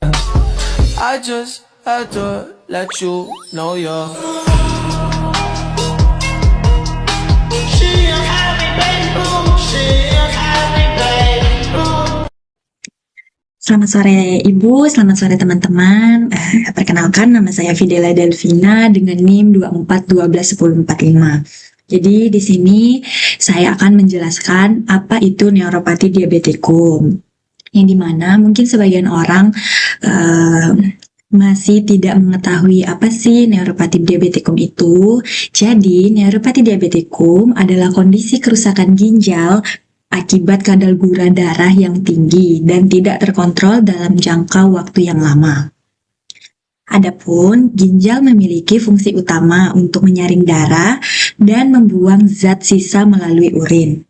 I just had to let you know you're. She a happy baby, she a happy baby. Selamat sore Ibu, selamat sore teman-teman. Perkenalkan, nama saya Fidela Delvina dengan NIM 24121045. Jadi di sini saya akan menjelaskan apa itu neuropati diabetikum. Yang dimana mungkin sebagian orang masih tidak mengetahui apa sih neuropati diabetikum itu. Jadi neuropati diabetikum adalah kondisi kerusakan ginjal akibat kadar gula darah yang tinggi dan tidak terkontrol dalam jangka waktu yang lama. Adapun ginjal memiliki fungsi utama untuk menyaring darah dan membuang zat sisa melalui urin.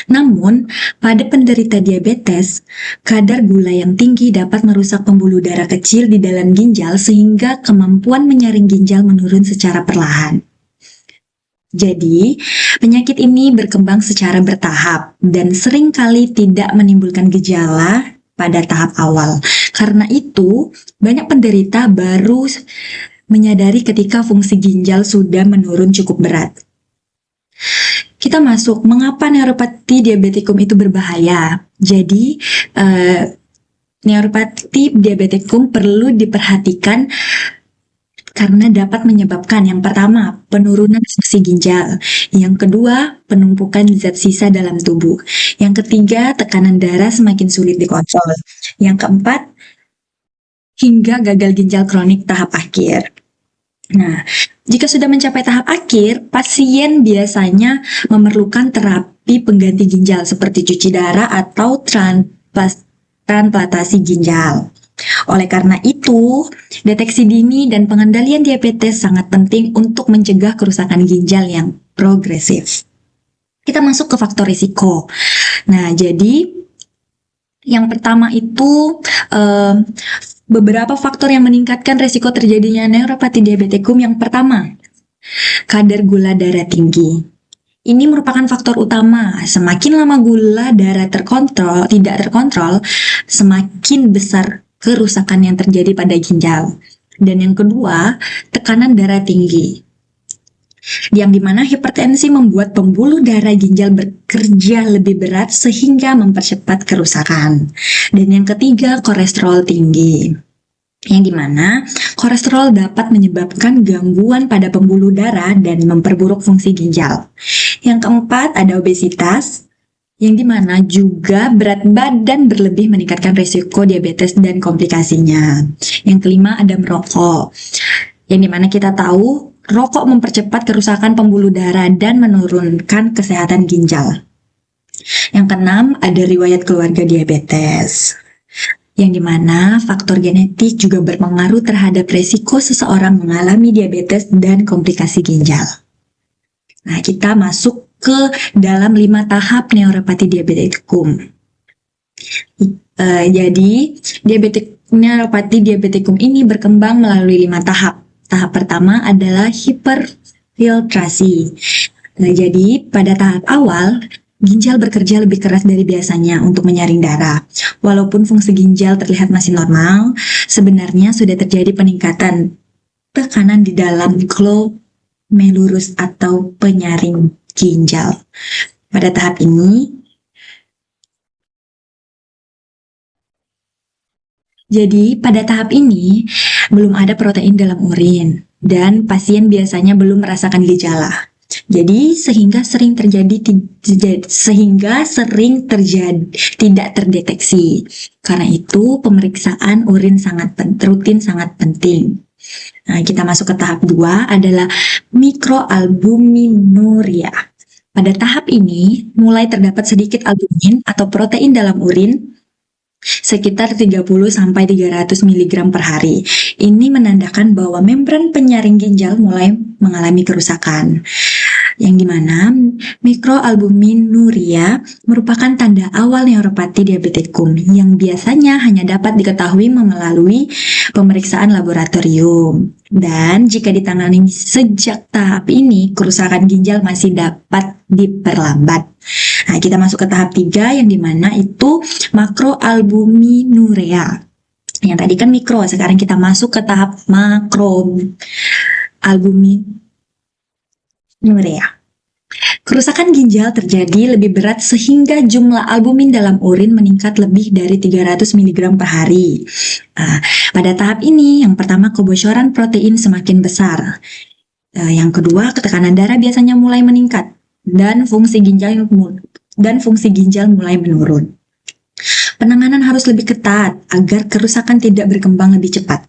Namun, pada penderita diabetes, kadar gula yang tinggi dapat merusak pembuluh darah kecil di dalam ginjal sehingga kemampuan menyaring ginjal menurun secara perlahan. Jadi, penyakit ini berkembang secara bertahap dan seringkali tidak menimbulkan gejala pada tahap awal. Karena itu, banyak penderita baru menyadari ketika fungsi ginjal sudah menurun cukup berat. Kita masuk, mengapa neuropati diabetikum itu berbahaya? Jadi, neuropati diabetikum perlu diperhatikan karena dapat menyebabkan yang pertama, penurunan fungsi ginjal. Yang kedua, penumpukan zat sisa dalam tubuh. Yang ketiga, tekanan darah semakin sulit dikontrol. Yang keempat, hingga gagal ginjal kronik tahap akhir. Nah, jika sudah mencapai tahap akhir, pasien biasanya memerlukan terapi pengganti ginjal seperti cuci darah atau transplantasi ginjal. Oleh karena itu, deteksi dini dan pengendalian diabetes sangat penting untuk mencegah kerusakan ginjal yang progresif. Kita masuk ke faktor risiko. Nah, jadi yang pertama itu beberapa faktor yang meningkatkan risiko terjadinya neuropati diabetikum. Yang pertama, kadar gula darah tinggi. Ini merupakan faktor utama. Semakin lama gula darah tidak terkontrol, semakin besar kerusakan yang terjadi pada ginjal. Dan yang kedua, tekanan darah tinggi. Yang dimana hipertensi membuat pembuluh darah ginjal bekerja lebih berat sehingga mempercepat kerusakan. Dan yang ketiga, kolesterol tinggi. Yang dimana kolesterol dapat menyebabkan gangguan pada pembuluh darah dan memperburuk fungsi ginjal. Yang keempat, ada obesitas, yang dimana juga berat badan berlebih meningkatkan risiko diabetes dan komplikasinya. Yang kelima, ada merokok, yang dimana kita tahu rokok mempercepat kerusakan pembuluh darah dan menurunkan kesehatan ginjal. Yang keenam, ada riwayat keluarga diabetes, yang dimana faktor genetik juga berpengaruh terhadap risiko seseorang mengalami diabetes dan komplikasi ginjal. Nah, kita masuk ke dalam 5 tahap neuropati diabetikum. Jadi, neuropati diabetikum ini berkembang melalui 5 tahap. Tahap pertama adalah hiperfiltrasi. Nah, jadi pada tahap awal, ginjal bekerja lebih keras dari biasanya untuk menyaring darah. Walaupun fungsi ginjal terlihat masih normal, sebenarnya sudah terjadi peningkatan tekanan di dalam glomerulus atau penyaring ginjal. Pada tahap ini, belum ada protein dalam urin dan pasien biasanya belum merasakan gejala. Jadi sehingga sering terjadi tidak terdeteksi. Karena itu pemeriksaan urin rutin sangat penting. Nah, kita masuk ke tahap 2 adalah mikroalbuminuria. Pada tahap ini mulai terdapat sedikit albumin atau protein dalam urin sekitar 30-300 mg per hari. Ini menandakan bahwa membran penyaring ginjal mulai mengalami kerusakan. Yang dimana mikroalbuminuria merupakan tanda awal neuropati diabetikum yang biasanya hanya dapat diketahui melalui pemeriksaan laboratorium. Dan jika ditangani sejak tahap ini, kerusakan ginjal masih dapat diperlambat. Nah, kita masuk ke tahap 3 yang dimana itu makroalbuminuria. Yang tadi kan mikro, sekarang kita masuk ke tahap makro. Albuminuria. Kerusakan ginjal terjadi lebih berat sehingga jumlah albumin dalam urin meningkat lebih dari 300 mg per hari. Pada tahap ini, yang pertama kebocoran protein semakin besar. Yang kedua, tekanan darah biasanya mulai meningkat dan fungsi ginjal mulai menurun. Penanganan harus lebih ketat agar kerusakan tidak berkembang lebih cepat.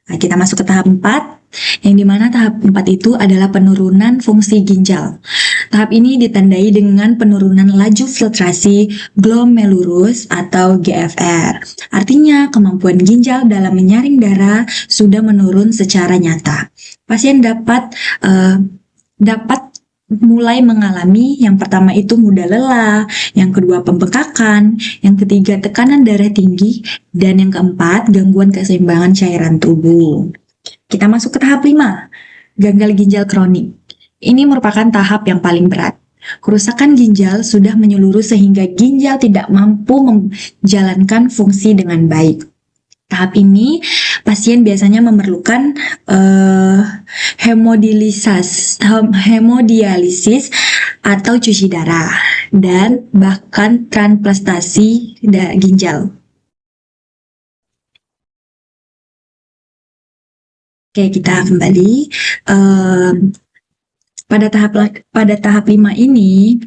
Kita masuk ke tahap 4, yang dimana tahap 4 itu adalah penurunan fungsi ginjal. Tahap ini ditandai dengan penurunan laju filtrasi glomerulus atau GFR. Artinya, kemampuan ginjal dalam menyaring darah sudah menurun secara nyata. Pasien dapat mulai mengalami yang pertama itu mudah lelah, yang kedua pembekakan, yang ketiga tekanan darah tinggi, dan yang keempat gangguan keseimbangan cairan tubuh. Kita masuk ke tahap 5, gagal ginjal kronik. Ini merupakan tahap yang paling berat. Kerusakan ginjal sudah menyeluruh sehingga ginjal tidak mampu menjalankan fungsi dengan baik. Tahap ini, pasien biasanya memerlukan hemodialisis atau cuci darah, dan bahkan transplantasi ginjal. Oke, kita kembali. Pada tahap 5 ini,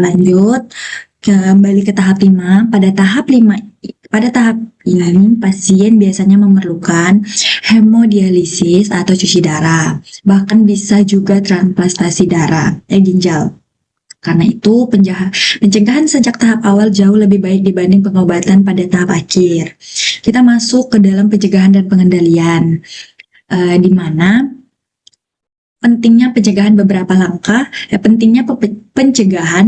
lanjut. Kembali ke tahap 5. Pada tahap ini, pasien biasanya memerlukan hemodialisis atau cuci darah, bahkan bisa juga transplantasi ginjal. Karena itu, pencegahan sejak tahap awal jauh lebih baik dibanding pengobatan pada tahap akhir. Kita masuk ke dalam pencegahan dan pengendalian, di mana pentingnya pencegahan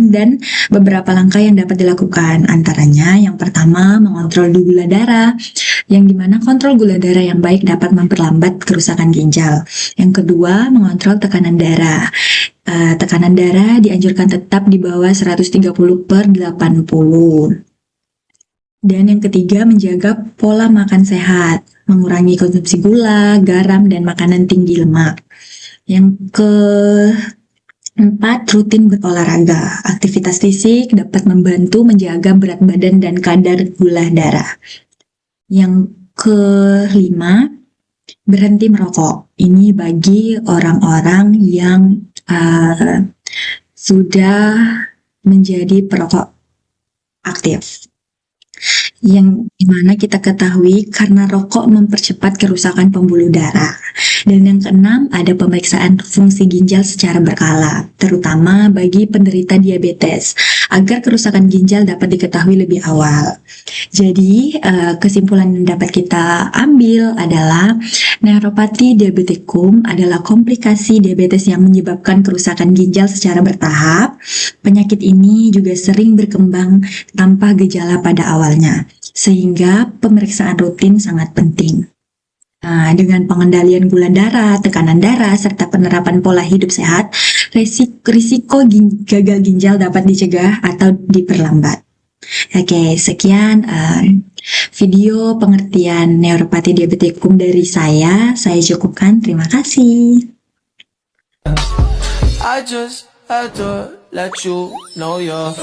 dan beberapa langkah yang dapat dilakukan. Antaranya, yang pertama, mengontrol gula darah, yang dimana kontrol gula darah yang baik dapat memperlambat kerusakan ginjal. Yang kedua, mengontrol tekanan darah. Tekanan darah dianjurkan tetap di bawah 130/80. Dan yang ketiga, menjaga pola makan sehat, mengurangi konsumsi gula, garam, dan makanan tinggi lemak. Yang keempat, rutin berolahraga. Aktivitas fisik dapat membantu menjaga berat badan dan kadar gula darah. Yang kelima, berhenti merokok. Ini bagi orang-orang yang sudah menjadi perokok aktif. Yang dimana kita ketahui karena rokok mempercepat kerusakan pembuluh darah. Dan yang keenam, ada pemeriksaan fungsi ginjal secara berkala, terutama bagi penderita diabetes, agar kerusakan ginjal dapat diketahui lebih awal. Jadi, kesimpulan yang dapat kita ambil adalah neuropati diabetikum adalah komplikasi diabetes yang menyebabkan kerusakan ginjal secara bertahap. Penyakit ini juga sering berkembang tanpa gejala pada awalnya, sehingga pemeriksaan rutin sangat penting. Dengan pengendalian gula darah, tekanan darah, serta penerapan pola hidup sehat, risiko gagal ginjal dapat dicegah atau diperlambat. Oke, sekian video pengertian neuropati diabetikum dari saya cukupkan. Terima kasih. I just had to let you know you're